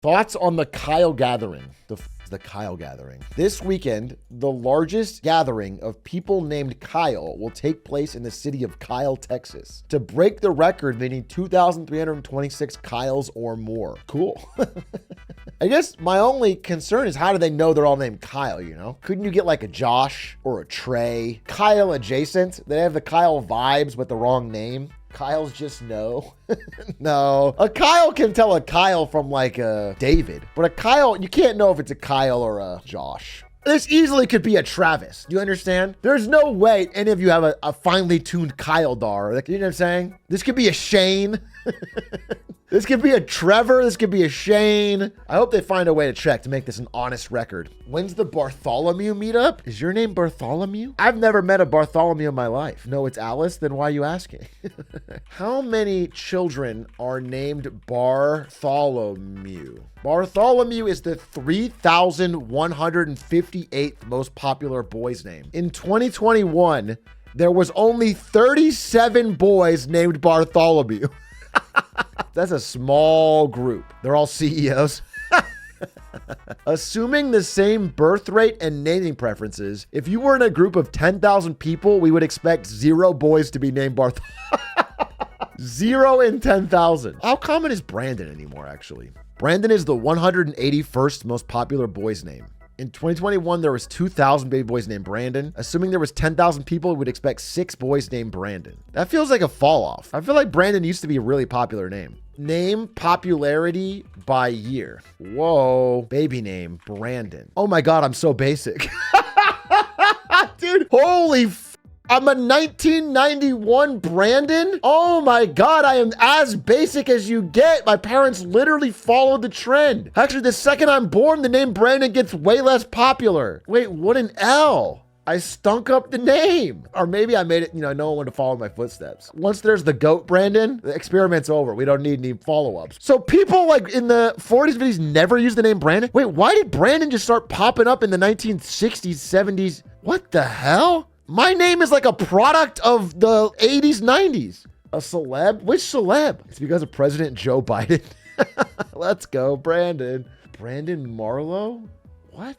Thoughts on the Kyle gathering? The Kyle gathering. This weekend, the largest gathering of people named Kyle will take place in the city of Kyle, Texas. To break the record, they need 2,326 Kyles or more. Cool. I guess my only concern is how do they know they're all named Kyle, you know? Couldn't you get like a Josh or a Trey? Kyle adjacent? They have the Kyle vibes but the wrong name. Kyle's just no. No. A Kyle can tell a Kyle from like a David, but a Kyle, you can't know if it's a Kyle or a Josh. This easily could be a Travis. Do you understand? There's no way any of you have a finely tuned Kyle dar. Like, you know what I'm saying? This could be a Shane. This could be a Trevor. This could be a Shane. I hope they find a way to check to make this an honest record. When's the Bartholomew meetup? Is your name Bartholomew? I've never met a Bartholomew in my life. No, it's Alice. Then why are you asking? How many children are named Bartholomew? Bartholomew is the 3,158th most popular boy's name. In 2021, there was only 37 boys named Bartholomew. That's a small group. They're all CEOs. Assuming the same birth rate and naming preferences, if you were in a group of 10,000 people, we would expect 0 boys to be named Bartholomew. 0 in 10,000. How common is Brandon anymore, actually? Brandon is the 181st most popular boy's name. In 2021, there was 2,000 baby boys named Brandon. Assuming there was 10,000 people, we would expect 6 boys named Brandon. That feels like a fall off. I feel like Brandon used to be a really popular name. Name popularity by year. Whoa. Baby name, Brandon. Oh my God, I'm so basic. Dude, holy I'm a 1991 Brandon. Oh my God, I am as basic as you get. My parents literally followed the trend. Actually, the second I'm born, the name Brandon gets way less popular. Wait, what an L. I stunk up the name. Or maybe I made it, no one wanted to follow my footsteps. Once there's the GOAT Brandon, the experiment's over. We don't need any follow-ups. So people like in the 40s, 50s never used the name Brandon. Wait, why did Brandon just start popping up in the 1960s, 70s? What the hell? My name is like a product of the 80s, 90s. A celeb? Which celeb? It's because of President Joe Biden. Let's go, Brandon. Brandon Marlowe? What?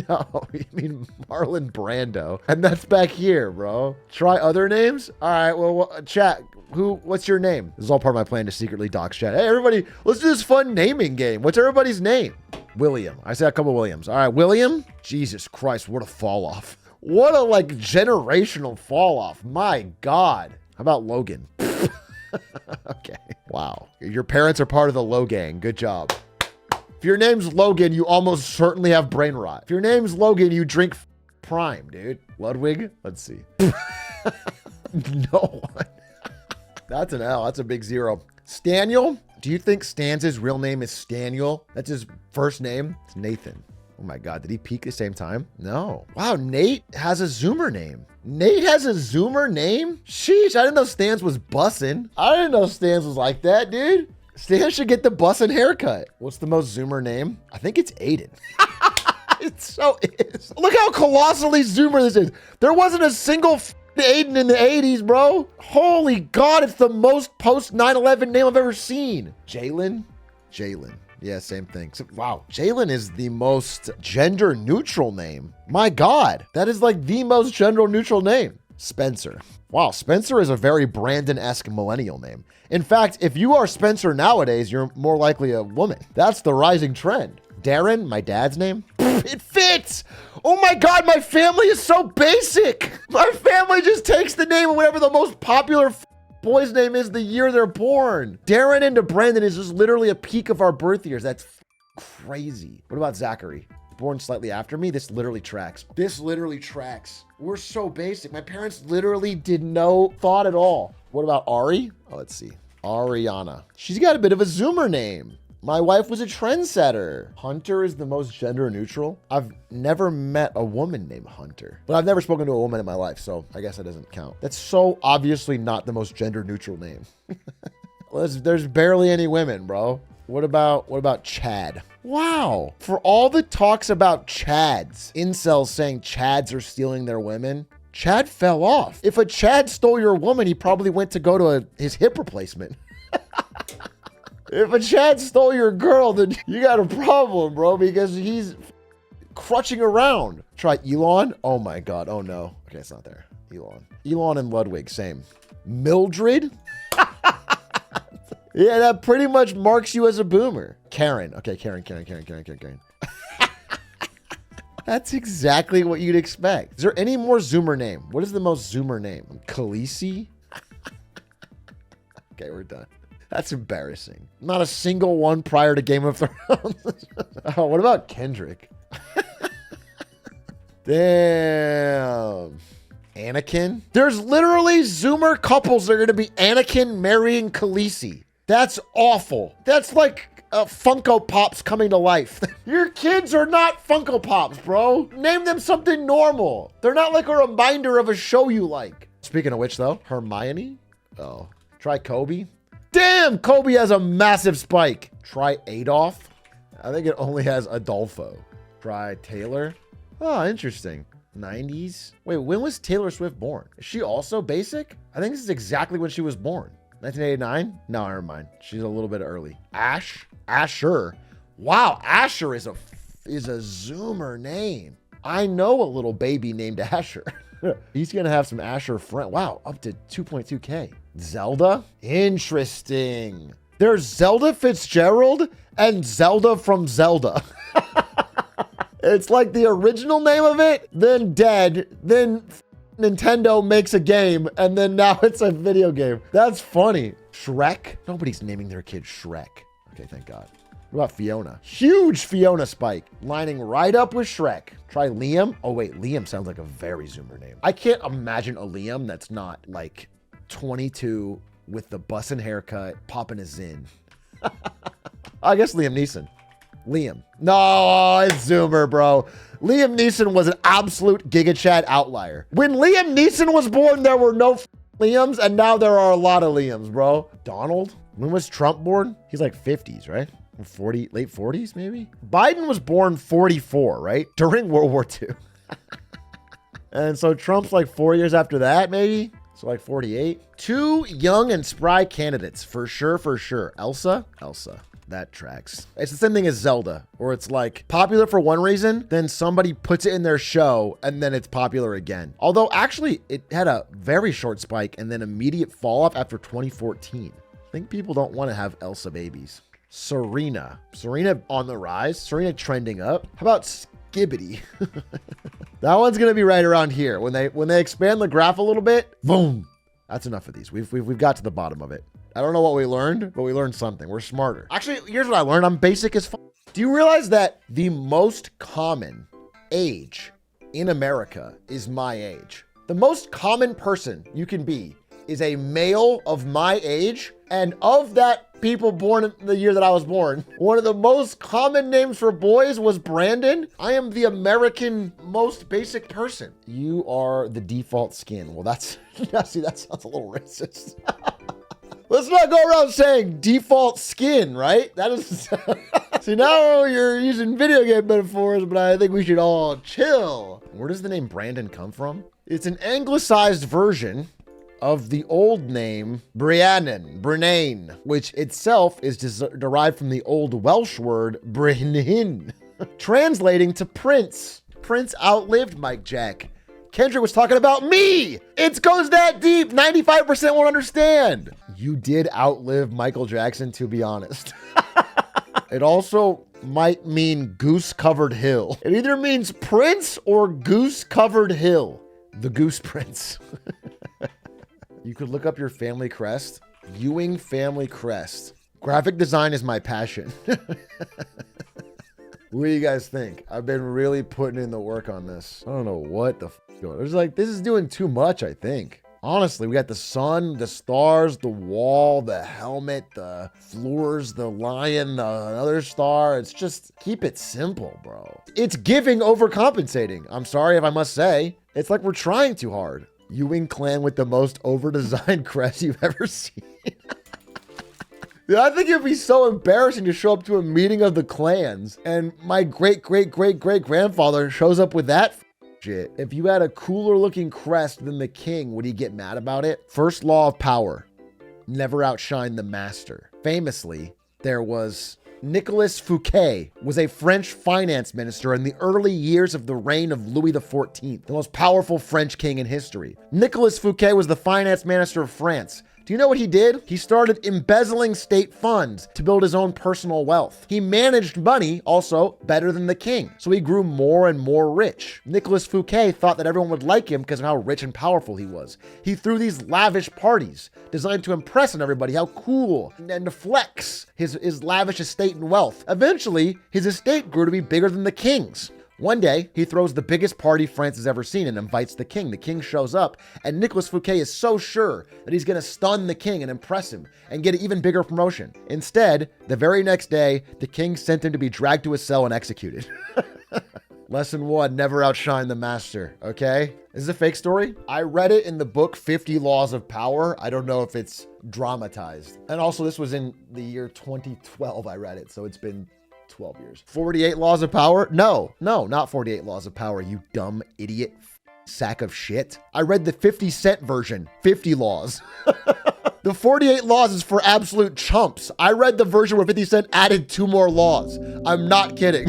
No, you mean Marlon Brando. And that's back here, bro. Try other names? All right, well, chat. What's your name? This is all part of my plan to secretly dox chat. Hey, everybody, let's do this fun naming game. What's everybody's name? William. I said a couple Williams. All right, William? Jesus Christ, what a fall off. What a generational fall off. My God. How about Logan? Okay. Wow. Your parents are part of the Low gang. Good job. If your name's Logan, you almost certainly have brain rot. If your name's Logan, you drink Prime, dude. Ludwig? Let's see. No one. That's an L. That's a big 0. Staniel? Do you think Stan's real name is Staniel? That's his first name? It's Nathan. Oh my God, did he peak at the same time? No. Wow, Nate has a Zoomer name. Nate has a Zoomer name? Sheesh, I didn't know Stans was bussin'. I didn't know Stans was like that, dude. Stan should get the bussin' haircut. What's the most Zoomer name? I think it's Aiden. It so is. Look how colossally Zoomer this is. There wasn't a single Aiden in the 80s, bro. Holy God, it's the most post 9/11 name I've ever seen. Jalen? Jalen. Yeah, same thing. So, wow, Jalen is the most gender neutral name. My God, that is like the most gender neutral name. Spencer. Wow, Spencer is a very Brandon-esque millennial name. In fact, if you are Spencer nowadays, you're more likely a woman. That's the rising trend. Darren, my dad's name. It fits. Oh my God, my family is so basic. My family just takes the name of whatever the most popular boy's name is the year they're born. Darren into Brandon is just literally a peak of our birth years. That's crazy. What about Zachary? Born slightly after me? This literally tracks. This literally tracks. We're so basic. My parents literally did no thought at all. What about Ari? Oh, let's see. Ariana. She's got a bit of a Zoomer name. My wife was a trendsetter. Hunter is the most gender neutral. I've never met a woman named Hunter, but I've never spoken to a woman in my life, so I guess that doesn't count. That's so obviously not the most gender neutral name. There's barely any women, bro. What about Chad? Wow. For all the talks about Chads, incels saying Chads are stealing their women, Chad fell off. If a Chad stole your woman, he probably went to go to his hip replacement. If a Chad stole your girl, then you got a problem, bro, because he's crutching around. Try Elon. Oh my God. Oh no. Okay, it's not there. Elon and Ludwig, same. Mildred? Yeah, that pretty much marks you as a boomer. Karen. Okay, Karen. That's exactly what you'd expect. Is there any more Zoomer name? What is the most Zoomer name? Khaleesi? Okay, we're done. That's embarrassing. Not a single one prior to Game of Thrones. Oh, what about Kendrick? Damn. Anakin? There's literally Zoomer couples that are going to be Anakin marrying Khaleesi. That's awful. That's like Funko Pops coming to life. Your kids are not Funko Pops, bro. Name them something normal. They're not like a reminder of a show you like. Speaking of which, though, Hermione? Oh, try Kobe. Damn, Kobe has a massive spike. Try Adolf. I think it only has Adolfo. Try Taylor. Oh, interesting. 90s. Wait, when was Taylor Swift born? Is she also basic? I think this is exactly when she was born. 1989? No, never mind. She's a little bit early. Asher. Wow, Asher is a Zoomer name. I know a little baby named Asher. He's gonna have some Asher friend. Wow, up to 2.2K. Zelda? Interesting. There's Zelda Fitzgerald and Zelda from Zelda. It's like the original name of it, then dead, then Nintendo makes a game, and then now it's a video game. That's funny. Shrek? Nobody's naming their kid Shrek. Okay, thank God. What about Fiona? Huge Fiona spike, lining right up with Shrek. Try Liam. Oh wait, Liam sounds like a very Zoomer name. I can't imagine a Liam that's not like 22 with the bussin' haircut, popping a zin. I guess Liam Neeson. Liam. No, it's Zoomer, bro. Liam Neeson was an absolute Giga Chad outlier. When Liam Neeson was born, there were no Liams, and now there are a lot of Liams, bro. Donald? When was Trump born? He's like 50s, right? 40, late 40s, maybe? Biden was born 44, right? During World War II. And so Trump's like 4 years after that, maybe? So like 48. Two young and spry candidates, for sure. Elsa? That tracks. It's the same thing as Zelda, or it's like popular for one reason, then somebody puts it in their show, and then it's popular again. Although actually, it had a very short spike and then immediate fall off after 2014. I think people don't want to have Elsa babies. Serena on the rise. Serena trending up. How about Skibbity? That one's gonna be right around here. When they expand the graph a little bit, boom. That's enough of these. We've got to the bottom of it. I don't know what we learned, but we learned something. We're smarter. Actually, here's what I learned. I'm basic as fuck. Do you realize that the most common age in America is my age? The most common person you can be is a male of my age. And of that people born in the year that I was born, one of the most common names for boys was Brandon. I am the American most basic person. You are the default skin. Well, that's, see, that sounds a little racist. Let's not go around saying default skin, right? That is, see, now you're using video game metaphors, but I think we should all chill. Where does the name Brandon come from? It's an anglicized version of the old name Brenain, which itself is derived from the old Welsh word Brenin, translating to prince. Prince outlived Mike Jack. Kendrick was talking about me. It goes that deep. 95% won't understand. You did outlive Michael Jackson, to be honest. It also might mean goose-covered hill. It either means prince or goose-covered hill. The Goose Prince. You could look up your family crest. Ewing family crest. Graphic design is my passion. What do you guys think? I've been really putting in the work on this. I don't know what the going. There's like, this is doing too much, I think. Honestly, we got the sun, the stars, the wall, the helmet, the floors, the lion, the another star. It's just, keep it simple, bro. It's giving overcompensating. I'm sorry if I must say. It's like we're trying too hard. Ewing clan with the most over-designed crest you've ever seen. Dude, I think it'd be so embarrassing to show up to a meeting of the clans and my great-great-great-great-grandfather shows up with that shit. If you had a cooler looking crest than the king, would he get mad about it? First law of power, never outshine the master. Famously, there was Nicolas Fouquet, was a French finance minister in the early years of the reign of Louis XIV, the most powerful French king in history. Nicolas Fouquet was the finance minister of France. Do you know what he did? He started embezzling state funds to build his own personal wealth. He managed money also better than the king, so he grew more and more rich. Nicolas Fouquet thought that everyone would like him because of how rich and powerful he was. He threw these lavish parties designed to impress on everybody how cool and to flex his lavish estate and wealth. Eventually, his estate grew to be bigger than the king's. One day, he throws the biggest party France has ever seen and invites the king. The king shows up, and Nicolas Fouquet is so sure that he's going to stun the king and impress him and get an even bigger promotion. Instead, the very next day, the king sent him to be dragged to a cell and executed. Lesson 1, never outshine the master, okay? This is a fake story. I read it in the book 50 Laws of Power. I don't know if it's dramatized. And also, this was in the year 2012 I read it, so it's been 12 years. 48 Laws of Power? No, not 48 Laws of Power, you dumb idiot sack of shit. I read the 50 Cent version, 50 Laws. The 48 Laws is for absolute chumps. I read the version where 50 Cent added 2 more laws. I'm not kidding.